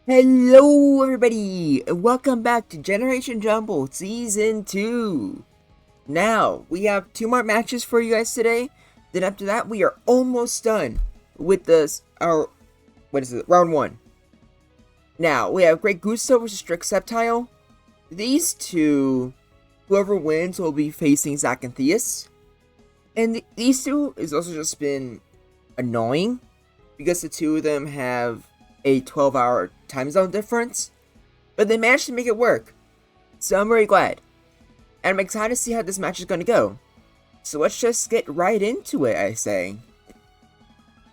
Hello everybody, and welcome back to Generation Jumble Season 2. Now, we have two more matches for you guys today. Then after that, we are almost done with round 1. Now, we have Great Gusto versus Strict Septile. These two, whoever wins will be facing Zack and Theus. And these two has also just been annoying because the two of them have a 12-hour time zone difference, but they managed to make it work. So I'm very glad. And I'm excited to see how this match is going to go. So let's just get right into it, I say.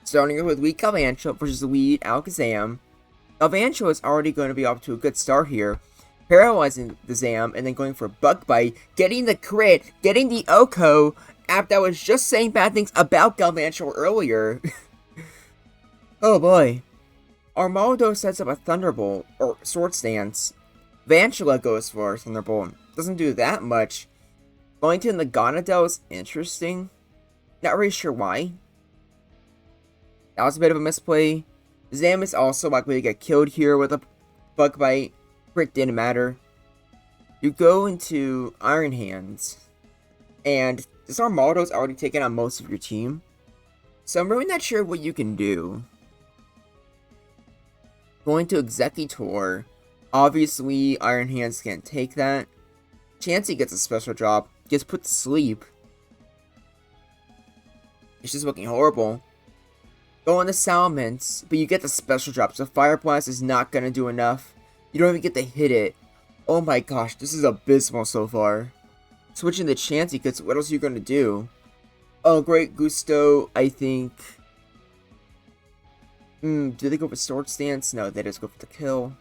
Starting with Weak Galvantula versus Weed Alakazam. Galvantula is already going to be off to a good start here, paralyzing the Zam and then going for Bug Bite, getting the crit, getting the Oko, after I was just saying bad things about Galvantula earlier. Oh boy. Armaldo sets up a Thunderbolt, or Sword Stance. Vantula goes for Thunderbolt. Doesn't do that much. Going to Naganadel is interesting. Not really sure why. That was a bit of a misplay. Zam is also likely to get killed here with a Bug Bite. Crit didn't matter. You go into Iron Hands. And this Armaldo's already taken on most of your team. So I'm really not sure what you can do. Going to Executor. Obviously, Iron Hands can't take that. Chansey gets a special drop. Gets put to sleep. It's just looking horrible. Going to Salamence, but you get the special drop, so Fire Blast is not going to do enough. You don't even get to hit it. Oh my gosh, this is abysmal so far. Switching to Chansey, because what else are you going to do? Oh, Great Gusto, I think. Do they go for Sword Stance? No, they just go for the kill.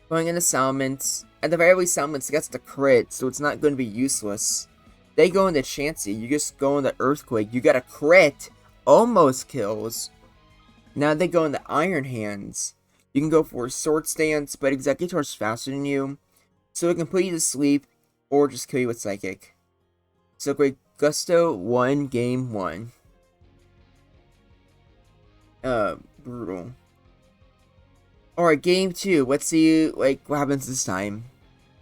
Going into Salamence. At the very least, Salamence gets the crit, so it's not going to be useless. They go into Chansey. You just go into Earthquake. You got a crit. Almost kills. Now they go into Iron Hands. You can go for Sword Stance, but Executor's faster than you. So it can put you to sleep, or just kill you with Psychic. So Great Gusto won game 1. Brutal. Alright, game 2. Let's see, what happens this time.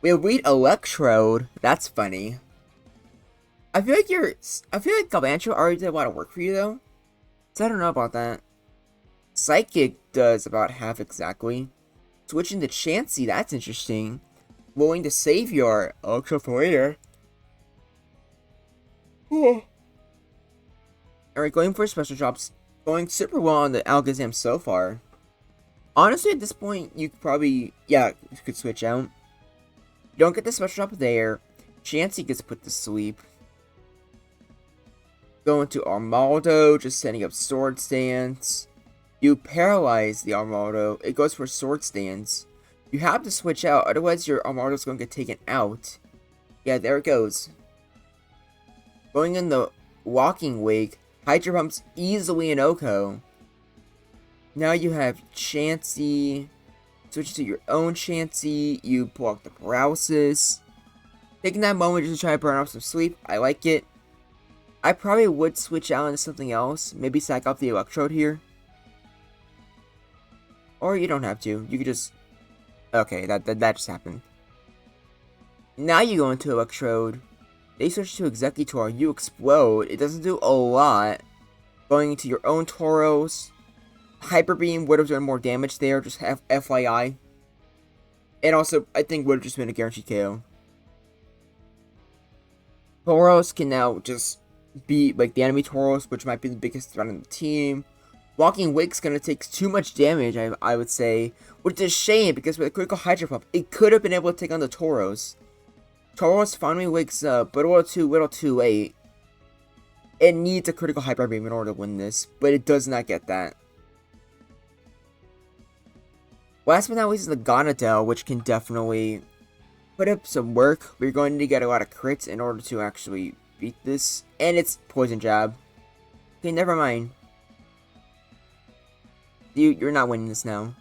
We have Weed Electrode. That's funny. I feel like Galvantula already did a lot of work for you, though. So I don't know about that. Psychic does about half exactly. Switching to Chansey, that's interesting. Willing to save your Ultra for later. Alright, going for special drops. Going super well on the Alakazam so far. Honestly, at this point, you could switch out. You don't get the special drop there. Chansey gets put to sleep. Going to Armaldo, just setting up Sword Stance. You paralyze the Armaldo. It goes for Sword Stance. You have to switch out, otherwise your Armaldo's going to get taken out. Yeah, there it goes. Going in the Walking Wake. Hydro Pump's easily an Oko. Now you have Chansey. Switch to your own Chansey. You block the paralysis. Taking that moment just to try to burn off some sleep. I like it. I probably would switch out into something else. Maybe sack off the Electrode here. Or you don't have to. You could just... Okay, that just happened. Now you go into Electrode. They switch to Executor, you explode. It doesn't do a lot. Going into your own Tauros. Hyper Beam would have done more damage there, just FYI. And also, I think would have just been a guaranteed KO. Tauros can now just beat the enemy Tauros, which might be the biggest threat on the team. Walking Wake's gonna take too much damage, I would say. Which is a shame, because with a critical Hydro Pump, it could have been able to take on the Tauros. Tauros finally wakes up, but a little too late. It needs a critical Hyper Beam in order to win this, but it does not get that. Last but not least is the Gonadel, which can definitely put up some work. We're going to get a lot of crits in order to actually beat this. And it's Poison Jab. Okay, never mind. You're not winning this now.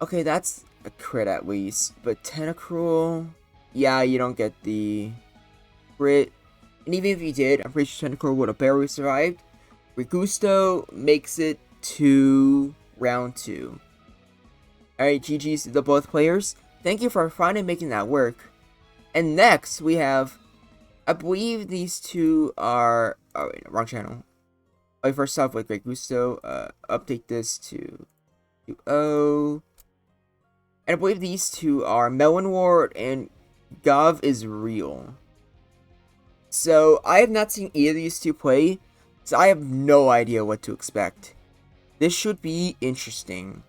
Okay, that's a crit at least. But Tentacruel... Yeah, you don't get the crit. And even if you did, I'm pretty sure Tentacruel would have barely survived. Rigusto makes it to round 2. Alright, GG's to the both players. Thank you for finally making that work. And next, we have, I believe these two are, oh wait, no, wrong channel. Oh, first off, with Greg Gusto, update this to 2.0. And I believe these two are Melon Ward and Gov is Real. So, I have not seen either of these two play, so I have no idea what to expect. This should be interesting.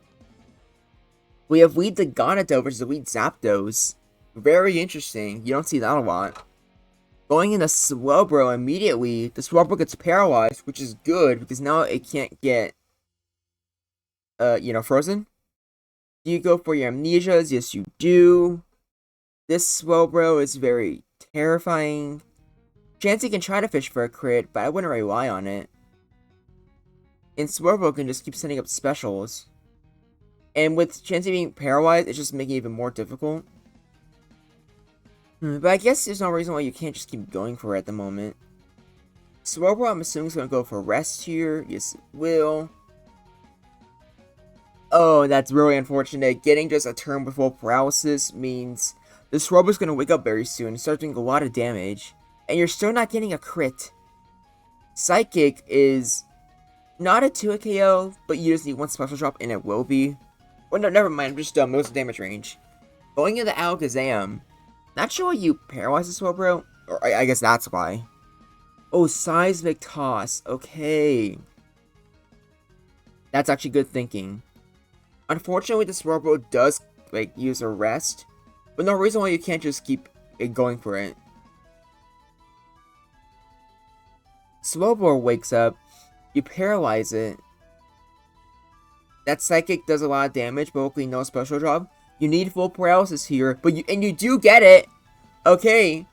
We have Weed the Gonado versus the Weed Zapdos. Very interesting. You don't see that a lot. Going into Slowbro immediately, the Slowbro gets paralyzed, which is good because now it can't get, frozen. Do you go for your amnesias? Yes, you do. This Slowbro is very terrifying. Chansey can try to fish for a crit, but I wouldn't rely on it. And Slowbro can just keep sending up specials. And with Chansey being paralyzed, it's just making it even more difficult. But I guess there's no reason why you can't just keep going for it at the moment. Slowbro, I'm assuming, is going to go for rest here. Yes, it will. Oh, that's really unfortunate. Getting just a turn before paralysis means the Slowbro is going to wake up very soon and start doing a lot of damage. And you're still not getting a crit. Psychic is not a 2-hit KO, but you just need one special drop and it will be. Well, no, never mind. I'm just dumb. Most damage range. Going into Alakazam. Not sure why you paralyze the Slowbro. Or I guess that's why. Oh, Seismic Toss. Okay. That's actually good thinking. Unfortunately, the Slowbro does, use a rest. But no reason why you can't just keep going for it. Slowbro wakes up. You paralyze it. That Psychic does a lot of damage, but hopefully no special drop. You need full paralysis here, but you do get it. Okay.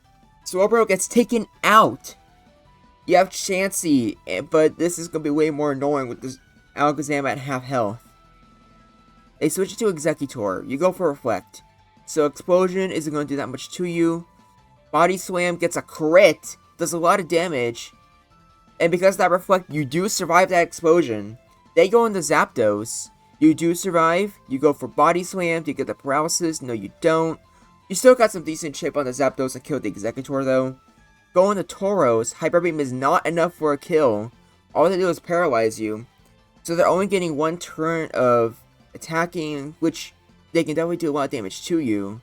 Slowbro gets taken out. You have Chansey, but this is going to be way more annoying with this Alakazam at half health. They switch it to Executor. You go for Reflect. So Explosion isn't going to do that much to you. Body Slam gets a crit. Does a lot of damage. And because of that Reflect, you do survive that explosion. They go into Zapdos. You do survive. You go for Body Slam to get the paralysis. No, you don't. You still got some decent shape on the Zapdos to kill the Executor, though. Go into Tauros. Hyper Beam is not enough for a kill. All they do is paralyze you. So they're only getting one turn of attacking, which they can definitely do a lot of damage to you.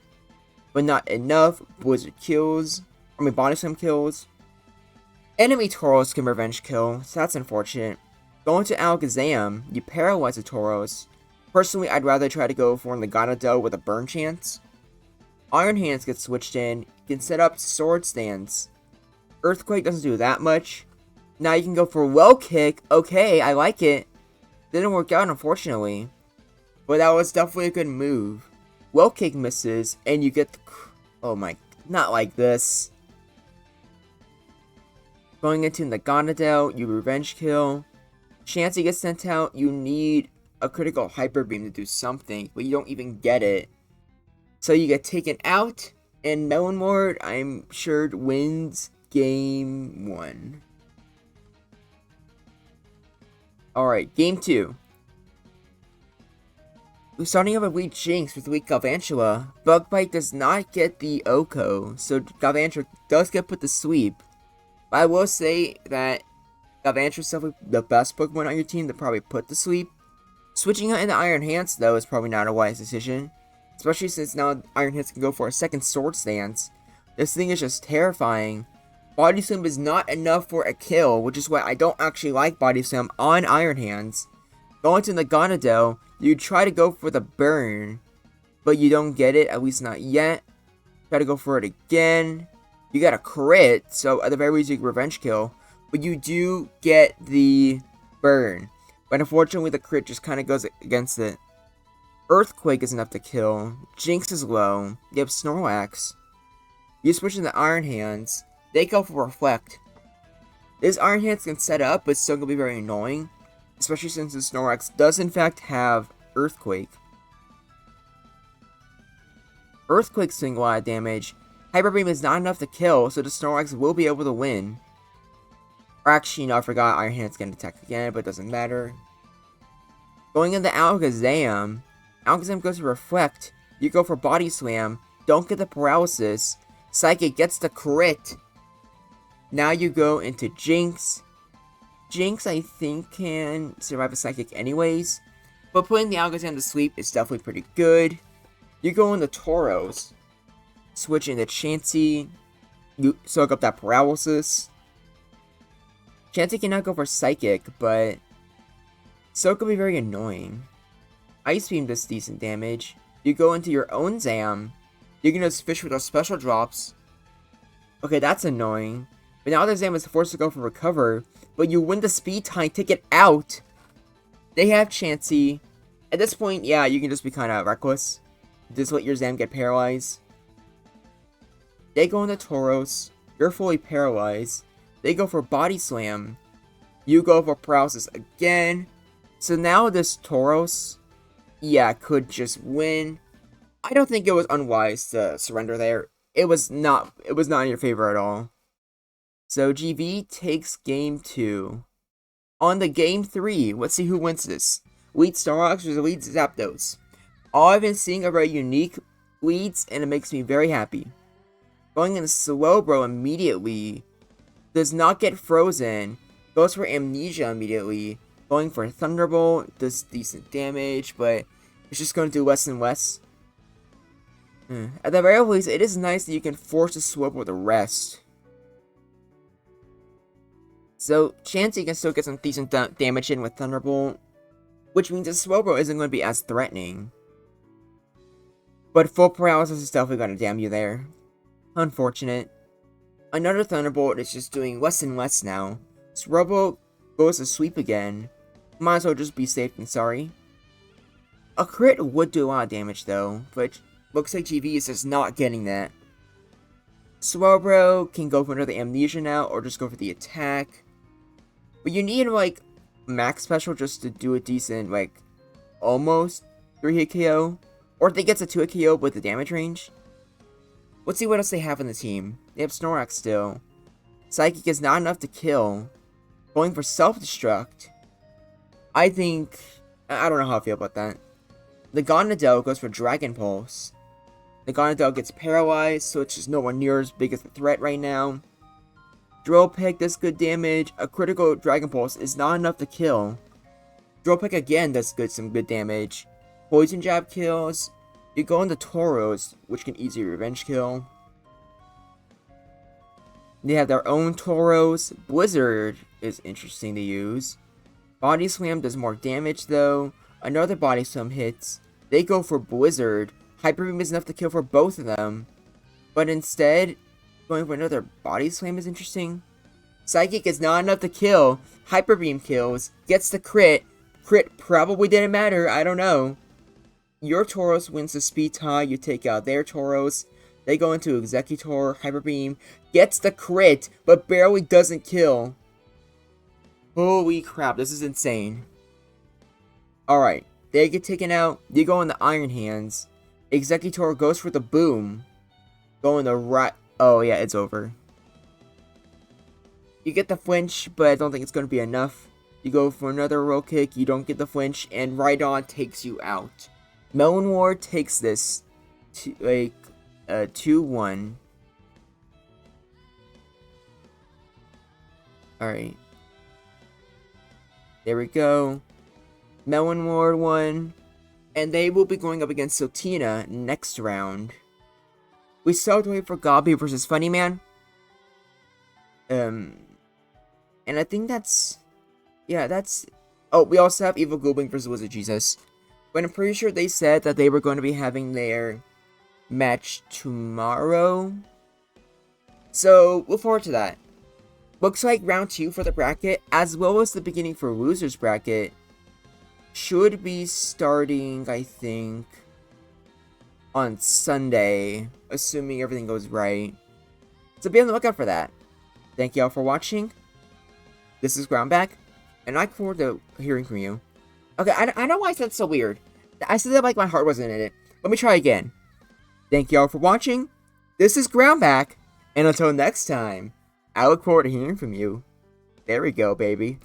But not enough. Blizzard kills. Body Slam kills. Enemy Tauros can revenge kill, so that's unfortunate. Going to Alakazam, you paralyze the Tauros. Personally, I'd rather try to go for Gonadel with a burn chance. Iron Hands gets switched in. You can set up Sword Stance. Earthquake doesn't do that much. Now you can go for Well Kick. Okay, I like it. Didn't work out, unfortunately. But that was definitely a good move. Well Kick misses, and you get the... Oh my... Not like this. Going into Gonadel, you revenge kill. Chansey gets sent out. You need a critical Hyper Beam to do something, but you don't even get it. So you get taken out, and Melon Ward, I'm sure, wins game 1. Alright, game 2. We're starting off with Weak Jinx with Weak Galvantula. Bug Bite does not get the Oko, so Galvantula does get put to sleep. But I will say that Galvantula is definitely the best Pokemon on your team to probably put to sleep. Switching out into Iron Hands, though, is probably not a wise decision. Especially since now Iron Hands can go for a second Sword Stance. This thing is just terrifying. Body Slam is not enough for a kill, which is why I don't actually like Body Slam on Iron Hands. Going to Gonadel, you try to go for the burn, but you don't get it, at least not yet. Try to go for it again. You got a crit, so at the very least you can revenge kill, but you do get the burn. But unfortunately the crit just kind of goes against it. Earthquake is enough to kill. Jinx is low. You have Snorlax. You switch into Iron Hands. They go for Reflect. This Iron Hands can set up, but it's still going to be very annoying. Especially since the Snorlax does in fact have Earthquake. Earthquake's doing a lot of damage. Hyper Beam is not enough to kill, so the Snorlax will be able to win. Or actually, no, I forgot Iron Hands can attack again, but it doesn't matter. Going into Alakazam. Alakazam goes for Reflect. You go for Body Slam. Don't get the paralysis. Psychic gets the crit. Now you go into Jinx. Jinx, I think, can survive a Psychic anyways. But putting the Alakazam to sleep is definitely pretty good. You go into Tauros. Switch into Chansey. You soak up that paralysis. Chansey cannot go for Psychic, but Soak could be very annoying. Ice Beam does decent damage. You go into your own Zam. You can just fish with those special drops. Okay, that's annoying. But now the Zam is forced to go for Recover, but you win the speed tie, take it out. They have Chansey. At this point, yeah, you can just be kind of reckless. Just let your Zam get paralyzed. They go into Tauros. You're fully paralyzed. They go for Body Slam. You go for Paralysis again. So now this Tauros, yeah, could just win. I don't think it was unwise to surrender there. It was not in your favor at all. So GV takes game 2. On the game 3, let's see who wins this. Lead Starrox versus Lead Zapdos. All I've been seeing are very unique leads, and it makes me very happy. Going in Slowbro immediately. Does not get frozen. Goes for Amnesia immediately. Going for Thunderbolt. Does decent damage, but it's just going to do less and less. At the very least, it is nice that you can force a Slowbro with a rest. So, Chansey can still get some decent damage in with Thunderbolt. Which means that Slowbro isn't going to be as threatening. But full paralysis is definitely going to damn you there. Unfortunate. Another Thunderbolt is just doing less and less now. Slowbro goes to sweep again. Might as well just be safe than sorry. A crit would do a lot of damage though, but looks like GV is just not getting that. Slowbro can go for another Amnesia now, or just go for the attack. But you need like max special just to do a decent, like, almost 3-hit KO. Or if they get a 2-hit KO with the damage range. Let's see what else they have in the team. They have Snorlax still. Psychic is not enough to kill. Going for Self-Destruct. I don't know how I feel about that. The Gonadel goes for Dragon Pulse. The Gonadel gets paralyzed, so it's just nowhere near as big as a threat right now. Drill Peck does good damage. A critical Dragon Pulse is not enough to kill. Drill Peck again does some good damage. Poison Jab kills. You go into Tauros, which can easily revenge kill. They have their own Tauros. Blizzard is interesting to use. Body Slam does more damage though. Another Body Slam hits. They go for Blizzard. Hyper Beam is enough to kill for both of them. But instead, going for another Body Slam is interesting. Psychic is not enough to kill. Hyper Beam kills. Gets the crit. Crit probably didn't matter. I don't know. Your Tauros wins the speed tie. You take out their Tauros. They go into Executor. Hyper Beam. Gets the crit, but barely doesn't kill. Holy crap, this is insane. Alright, they get taken out. You go into Iron Hands. Executor goes for the boom. Go in the right. Oh yeah, it's over. You get the flinch, but I don't think it's going to be enough. You go for another roll kick. You don't get the flinch, and Rhydon takes you out. Melon Ward takes this to like 2-1. Alright. There we go. Melon Ward won. And they will be going up against Siltina next round. We still have to wait for Gobby versus Funny Man. And I think that's... yeah, that's... oh, we also have Evil Goobling versus Wizard Jesus. But I'm pretty sure they said that they were going to be having their match tomorrow. So, look forward to that. Looks like round 2 for the bracket, as well as the beginning for Losers bracket, should be starting, I think, on Sunday, assuming everything goes right. So be on the lookout for that. Thank you all for watching. This is Groundback, and I look forward to hearing from you. Okay, I know why I said so weird. I said that like my heart wasn't in it. Let me try again. Thank you all for watching. This is Groundback, and until next time, I look forward to hearing from you. There we go, baby.